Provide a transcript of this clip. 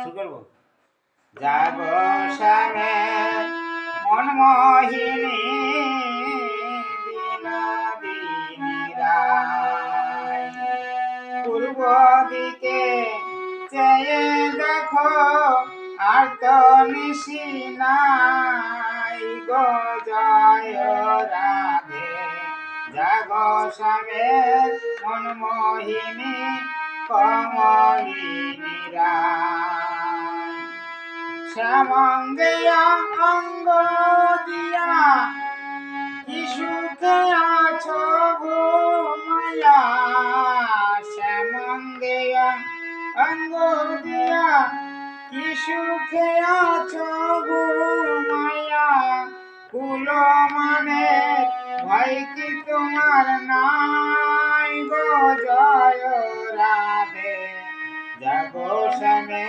শুরু করবো। জাগো শ্যামে মনমোহিনী বিনোদিনী রায়, পূর্ব দিকে চেয়ে দেখো আর তো নিশি নাই গো জয় রাধে। জাগো শ্যামে মনমোহিনী কমলিনী রায়, শ্যামঙ্গে অঙ্গ দিয়া কি সুখে আছো গো মায়া। শ্যামঙ্গে অঙ্গ দিয়া কি সুখে আছো গো মায়া। কুল মানে ভয় কি তোমার নাই গো জয় রাধে। জাগো শ্যামে